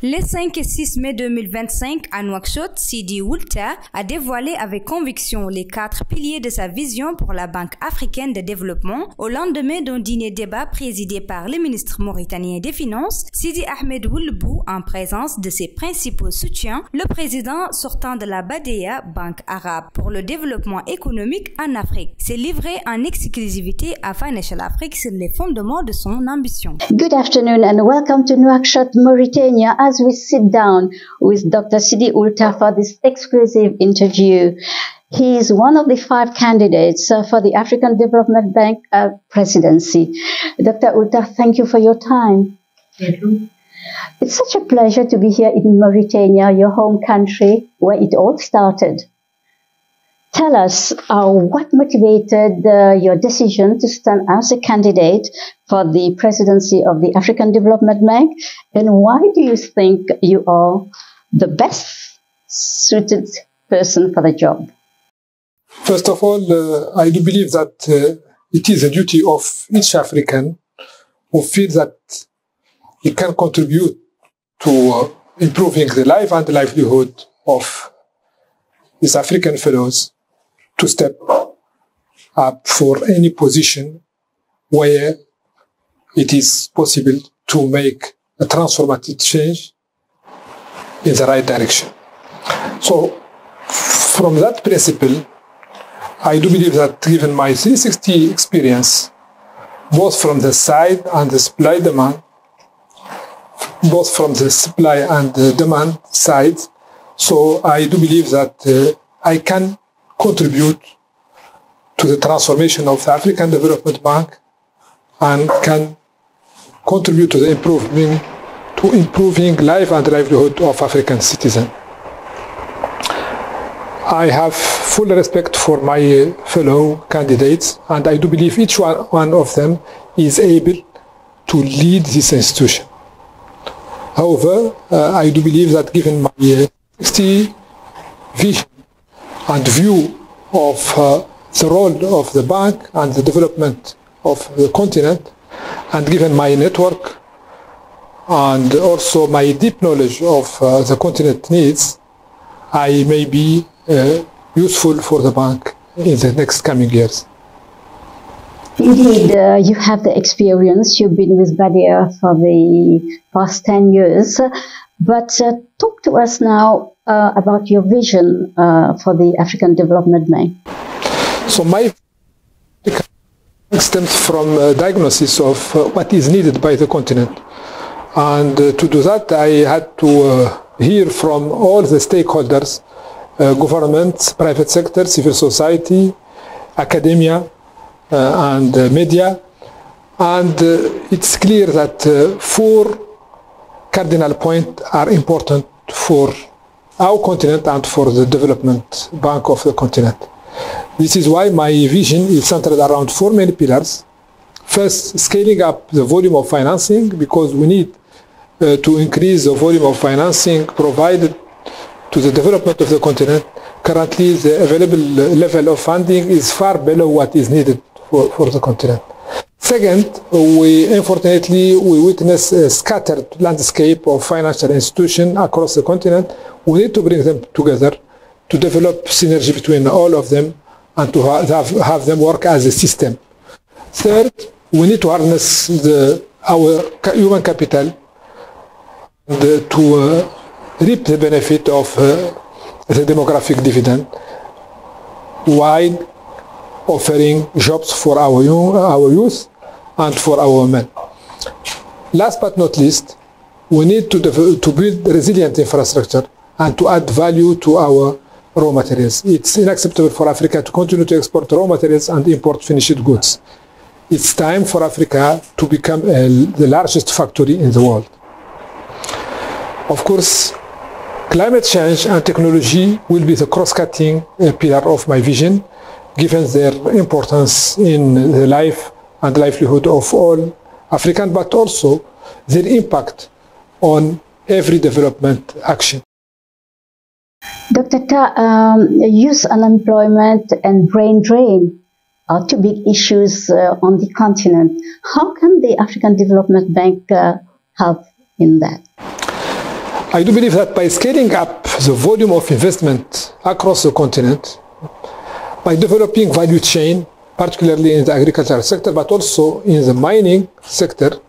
Les 5 et 6 mai 2025, à Nouakchott, Sidi Ould Tah a dévoilé avec conviction les 4 piliers de sa vision pour la Banque Africaine de Développement au lendemain d'un dîner-débat présidé par le ministre mauritanien des Finances, Sid'Ahmed Ould Bouh, en présence de ses principaux soutiens, le président sortant de la BADEA, Banque Arabe, pour le développement économique en Afrique. C'est livré en exclusivité à Financial Afrik sur les fondements de son ambition. Good afternoon and welcome to Nouakchott, Mauritania, as we sit down with Dr. Sidi Ould Tah for this exclusive interview. He is one of the 5 candidates for the African Development Bank presidency. Dr. Ould Tah, thank you for your time. Thank you. It's such a pleasure to be here in Mauritania, your home country, where it all started. Tell us what motivated your decision to stand as a candidate for the presidency of the African Development Bank, and why do you think you are the best suited person for the job? First of all, I do believe that it is a duty of each African who feels that he can contribute to improving the life and the livelihood of his African fellows to step up for any position where it is possible to make a transformative change in the right direction. So, from that principle, I do believe that given my 360 experience, both from the side and the supply demand, both from the supply and the demand side, so I do believe that I can contribute to the transformation of the African Development Bank and can contribute to the improving life and livelihood of African citizens. I have full respect for my fellow candidates, and I do believe each one of them is able to lead this institution. However, I do believe that given my vision and view of the role of the bank and the development of the continent, and given my network and also my deep knowledge of the continent needs, I may be useful for the bank in the next coming years. Indeed, you have the experience. You've been with BADEA for the past 10 years. But talk to us now about your vision for the African Development Bank. So my stems from a diagnosis of what is needed by the continent. And to do that, I had to hear from all the stakeholders, government, private sector, civil society, academia, and media. And it's clear that 4 cardinal points are important for our continent and for the development bank of the continent. This is why my vision is centered around 4 main pillars. First, scaling up the volume of financing, because we need to increase the volume of financing provided to the development of the continent. Currently, the available level of funding is far below what is needed for the continent. Second, unfortunately, we witness a scattered landscape of financial institutions across the continent. We need to bring them together to develop synergy between all of them and to have them work as a system. Third, we need to harness our human capital to reap the benefit of the demographic dividend while offering jobs for our youth and for our women. Last but not least, we need to build resilient infrastructure and to add value to our raw materials. It's unacceptable for Africa to continue to export raw materials and import finished goods. It's time for Africa to become the largest factory in the world. Of course, climate change and technology will be the cross-cutting pillar of my vision, given their importance in the life and livelihood of all Africans, but also their impact on every development action. Dr. Tah, youth unemployment and brain drain are 2 big issues on the continent. How can the African Development Bank help in that? I do believe that by scaling up the volume of investment across the continent, by developing value chain, particularly in the agricultural sector, but also in the mining sector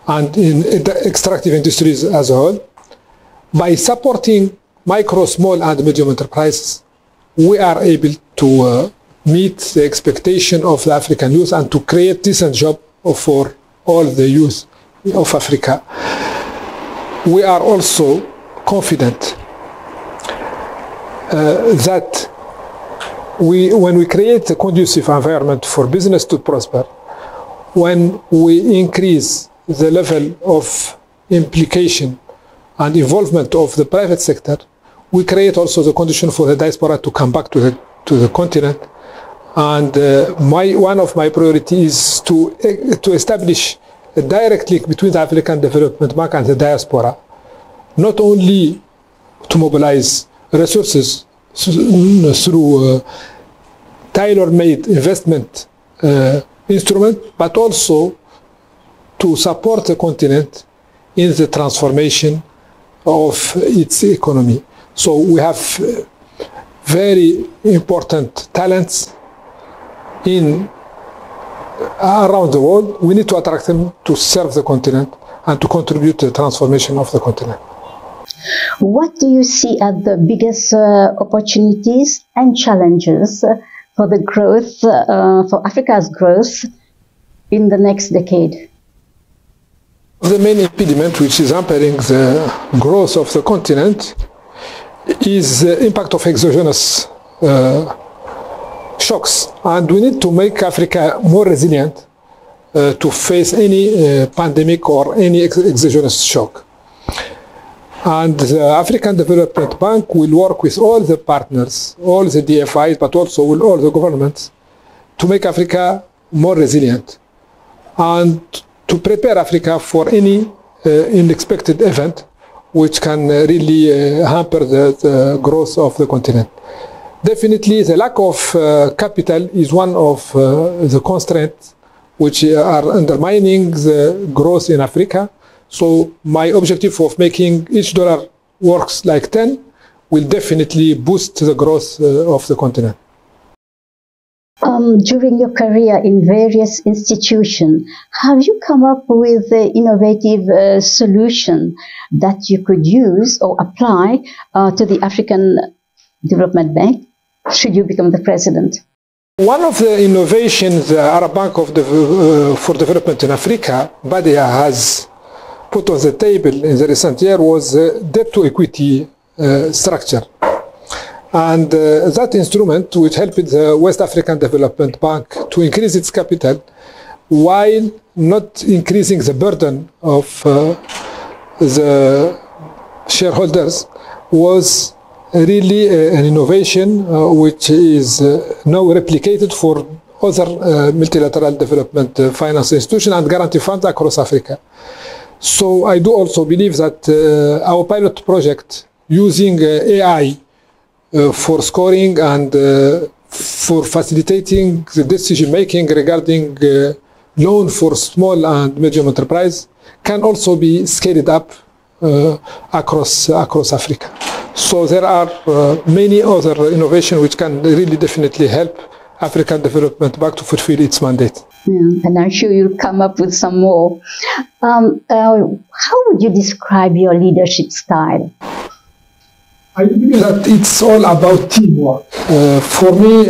and in the extractive industries as a whole, by supporting micro, small and medium enterprises, we are able to meet the expectation of the African youth and to create decent jobs for all the youth of Africa. We are also confident that when we create a conducive environment for business to prosper, when we increase the level of implication and involvement of the private sector, we create also the condition for the diaspora to come back to the continent. And one of my priorities is to establish a direct link between the African Development Bank and the diaspora, not only to mobilize resources through tailor-made investment instrument, but also to support the continent in the transformation of its economy. So we have very important talents around the world. We need to attract them to serve the continent and to contribute to the transformation of the continent. What do you see as the biggest opportunities and challenges for the growth, for Africa's growth in the next decade? The main impediment which is hampering the growth of the continent is the impact of exogenous shocks, and we need to make Africa more resilient to face any pandemic or any exogenous shock. And the African Development Bank will work with all the partners, all the DFIs, but also with all the governments to make Africa more resilient and to prepare Africa for any unexpected event which can really hamper the growth of the continent. Definitely, the lack of capital is one of the constraints which are undermining the growth in Africa. So my objective of making each dollar works like 10 will definitely boost the growth of the continent. During your career in various institutions, have you come up with an innovative solution that you could use or apply to the African Development Bank should you become the president? One of the innovations the Arab Bank for Development in Africa, BADEA, has put on the table in the recent year was debt to equity structure. And that instrument, which helped the West African Development Bank to increase its capital while not increasing the burden of the shareholders, was really an innovation which is now replicated for other multilateral development finance institutions and guarantee funds across Africa. So I do also believe that our pilot project using AI for scoring and for facilitating the decision making regarding loan for small and medium enterprise can also be scaled up across Africa. So there are many other innovations which can really definitely help African Development Bank to fulfill its mandate. And I'm sure you'll come up with some more. How would you describe your leadership style? I believe that it's all about teamwork. For me,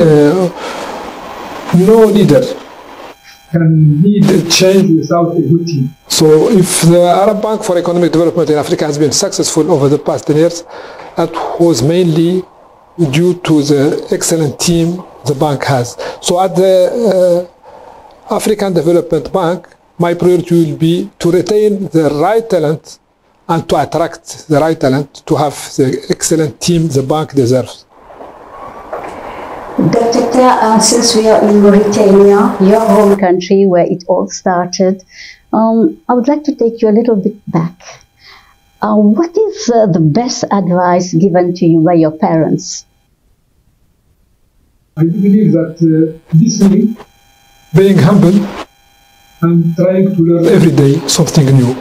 no leader can lead a change without a good team. So if the Arab Bank for Economic Development in Africa has been successful over the past 10 years, that was mainly due to the excellent team the bank has. So at the African Development Bank, my priority will be to retain the right talent and to attract the right talent to have the excellent team the bank deserves. Dr. Tah, since we are in Mauritania, your home country where it all started, I would like to take you a little bit back. What is the best advice given to you by your parents? I believe that listening, being humble, and trying to learn every day something new.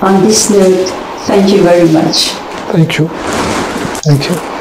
On this note, thank you very much. Thank you. Thank you.